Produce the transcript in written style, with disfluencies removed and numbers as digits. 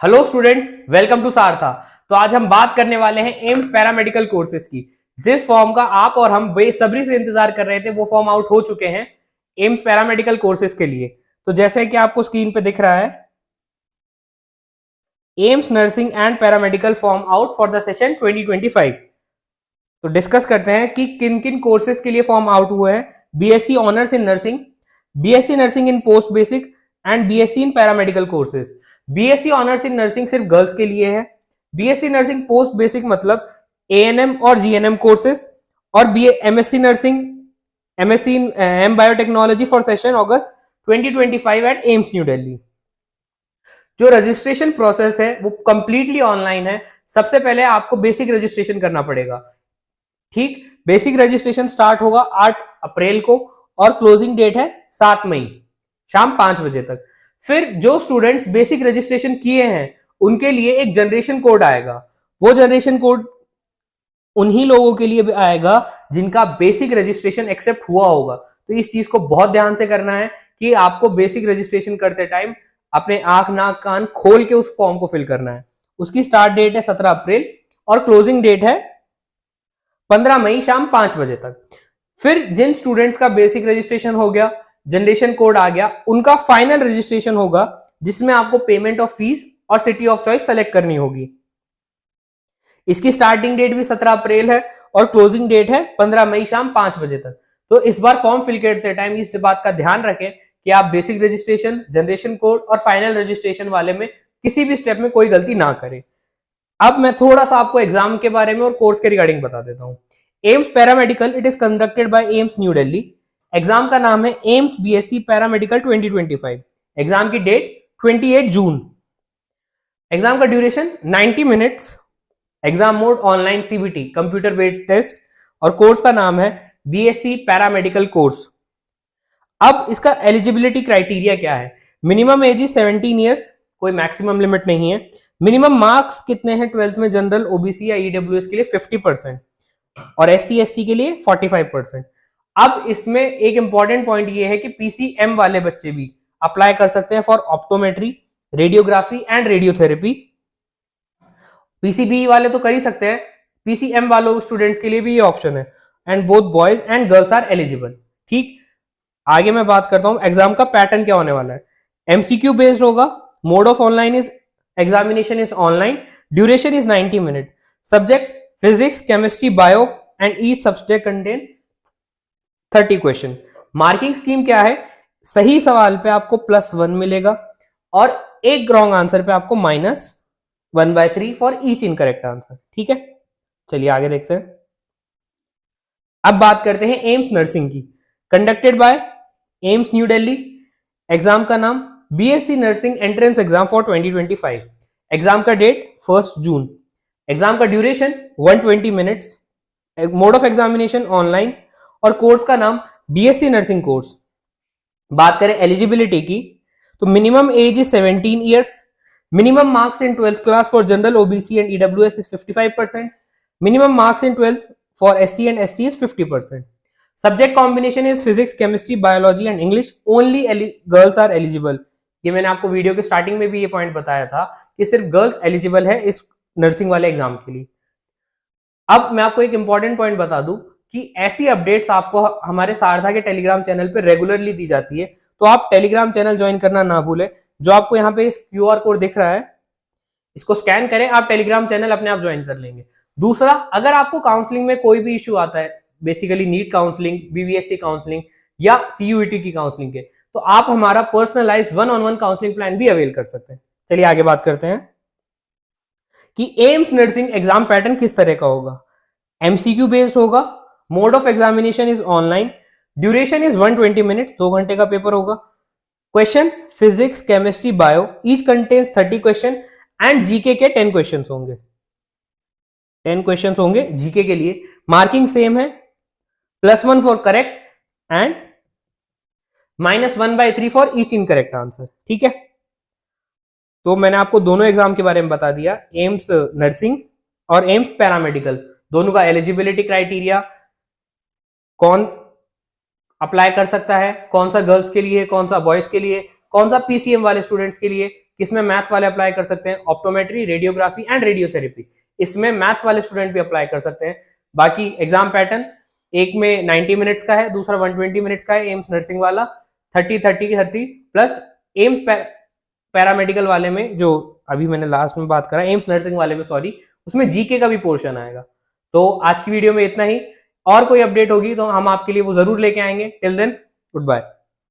Hello students, welcome to Saratha. तो आज हम बात करने वाले हैं एम्स पैरामेडिकल कोर्सेज की। जिस फॉर्म का आप और हम बेसब्री से इंतजार कर रहे थे वो फॉर्म आउट हो चुके हैं एम्स पैरामेडिकल कोर्सेज के लिए। तो जैसे कि आपको स्क्रीन पे दिख रहा है, AIIMS nursing and paramedical form out for the session 2025। तो डिस्कस करते हैं कि किन किन कोर्सेज के लिए फॉर्म आउट हुए हैं। BSc honours in nursing, BSc nursing in post basic and BSc in paramedical courses. BSc honours in nursing सिर्फ गर्ल्स के लिए है। बीएससी नर्सिंग पोस्ट बेसिक मतलब एएनएम और जीएनएम कोर्सेज, और B MSc nursing, MSc in M biotechnology for session August 2025 at AIIMS New Delhi. जो registration process है वो कंप्लीटली ऑनलाइन है। सबसे पहले आपको बेसिक रजिस्ट्रेशन करना पड़ेगा। ठीक, बेसिक रजिस्ट्रेशन स्टार्ट होगा 8 अप्रैल को और क्लोजिंग डेट है 7 मई शाम 5 बजे तक। फिर जो स्टूडेंट्स बेसिक रजिस्ट्रेशन किए हैं उनके लिए एक जनरेशन कोड आएगा। वो जनरेशन कोड उन्हीं लोगों के लिए भी आएगा जिनका बेसिक रजिस्ट्रेशन एक्सेप्ट हुआ होगा। तो इस चीज को बहुत ध्यान से करना है कि आपको बेसिक रजिस्ट्रेशन करते टाइम अपने आंख नाक कान खोल के उस फॉर्म को फिल करना है। उसकी स्टार्ट डेट है 17 अप्रैल और क्लोजिंग डेट है 15 मई शाम 5 बजे तक। फिर जिन स्टूडेंट्स का बेसिक रजिस्ट्रेशन हो गया, जनरेशन कोड आ गया, उनका फाइनल रजिस्ट्रेशन होगा जिसमें आपको पेमेंट ऑफ फीस और सिटी ऑफ चॉइस सेलेक्ट करनी होगी। इसकी स्टार्टिंग डेट भी 17 अप्रैल है और क्लोजिंग डेट है 15 मई शाम 5 बजे तक। तो इस बार फॉर्म फिल करते टाइम इस बात का ध्यान रखें कि आप बेसिक रजिस्ट्रेशन, जनरेशन कोड और फाइनल रजिस्ट्रेशन वाले में किसी भी स्टेप में कोई गलती ना करें। अब मैं थोड़ा सा आपको एग्जाम के बारे में और कोर्स के रिगार्डिंग बता देता हूं। AIIMS paramedical it is conducted by AIIMS New Delhi. Exam का नाम है एम्स बीएससी पैरामेडिकल 2025। एग्जाम की डेट 28 जून। एग्जाम का duration 90 minutes. Exam mode online CBT computer based test, और कोर्स का नाम है बीएससी पैरामेडिकल कोर्स। अब इसका एलिजिबिलिटी क्राइटेरिया क्या है? मिनिमम एज इज 17 ईयर्स, कोई मैक्सिमम लिमिट नहीं है। मिनिमम मार्क्स कितने हैं 12th में? जनरल, ओबीसी या ईडब्ल्यूएस के लिए 50% और एससी एसटी के लिए 45%। अब इसमें एक इंपॉर्टेंट पॉइंट ये है कि पीसीएम वाले बच्चे भी अप्लाई कर सकते हैं for optometry, radiography and radiotherapy. PCB वाले तो कर ही सकते हैं, पीसीएम वालों स्टूडेंट्स के लिए भी ये ऑप्शन है। And both boys and girls are eligible. ठीक, आगे मैं बात करता हूं एग्जाम का पैटर्न क्या होने वाला है। एमसीक्यू बेस्ड होगा। Mode of online is examination is online. Duration is 90 minute. Subject physics, chemistry, bio and each subject contain 30 question. Marking scheme क्या है? सही सवाल पे आपको +1 मिलेगा और एक रॉन्ग आंसर पे आपको -1/3 फॉर ईच इनकरेक्ट आंसर। ठीक है, चलिए आगे देखते हैं। अब बात करते हैं एम्स नर्सिंग की। Conducted by AIIMS New Delhi. Exam का नाम BSc nursing entrance exam for 2025। Exam का डेट 1 जून। एग्जाम का duration 120 minutes. Mode of examination online और कोर्स का नाम बीएससी नर्सिंग कोर्स। बात करें एलिजिबिलिटी की तो minimum age is 17 years. Minimum marks in 12th class for general, OBC and EWS is 55%। Minimum marks in 12th for SC and ST is 50%। Subject combination is physics, chemistry, biology and English. Only girls are eligible. ये मैंने आपको video के starting में भी ये point बताया था कि सिर्फ गर्ल्स एलिजिबल है इस नर्सिंग वाले एग्जाम के लिए। अब मैं आपको एक इंपॉर्टेंट पॉइंट बता दूं कि ऐसी अपडेट्स आपको हमारे सारथा के टेलीग्राम चैनल पे रेगुलरली दी जाती है, तो आप टेलीग्राम चैनल ज्वाइन करना ना भूलें। जो आपको यहाँ पे इस क्यूआर कोड दिख रहा है, इसको स्कैन करें, आप टेलीग्राम चैनल अपने आप ज्वाइन कर लेंगे। दूसरा, अगर आपको काउंसलिंग में कोई भी इश्यू आता है, basically NEET counselling, BVSc counselling या सीयूईटी की काउंसलिंग के, तो आप हमारा पर्सनलाइज 1-on-1 काउंसलिंग प्लान भी अवेल कर सकते हैं। चलिए आगे बात करते हैं कि एम्स नर्सिंग एग्जाम पैटर्न किस तरह का होगा। एमसीक्यू बेस्ड होगा। Mode of examination is online. Duration is 120 minute, 2 घंटे का पेपर होगा। Question physics, chemistry, bio, each contains 30 question and GK के 10 क्वेश्चन होंगे। 10 क्वेश्चन होंगे जीके के लिए। मार्किंग सेम है, +1 for correct and -1/3 for each incorrect answer. ठीक है, तो मैंने आपको दोनों एग्जाम के बारे में बता दिया, एम्स नर्सिंग और एम्स पैरामेडिकल, दोनों का एलिजिबिलिटी क्राइटेरिया, कौन अप्लाई कर सकता है, कौन सा गर्ल्स के लिए, कौन सा बॉयज के लिए, कौन सा पीसीएम वाले स्टूडेंट्स के लिए, किसमें मैथ्स वाले अप्लाई कर सकते हैं, ऑप्टोमेट्री, रेडियोग्राफी एंड रेडियोथेरेपी, इसमें मैथ्स वाले स्टूडेंट भी अप्लाई कर सकते हैं। बाकी एग्जाम पैटर्न एक में 90 मिनट्स का है, दूसरा 120 मिनट्स का है एम्स नर्सिंग वाला, 30 प्लस एम्स पैरामेडिकल वाले में जो अभी मैंने लास्ट में बात करा, एम्स नर्सिंग वाले में सॉरी, उसमें जीके का भी पोर्शन आएगा। तो आज की वीडियो में इतना ही, और कोई अपडेट होगी तो हम आपके लिए वो जरूर लेके आएंगे। Till then good bye.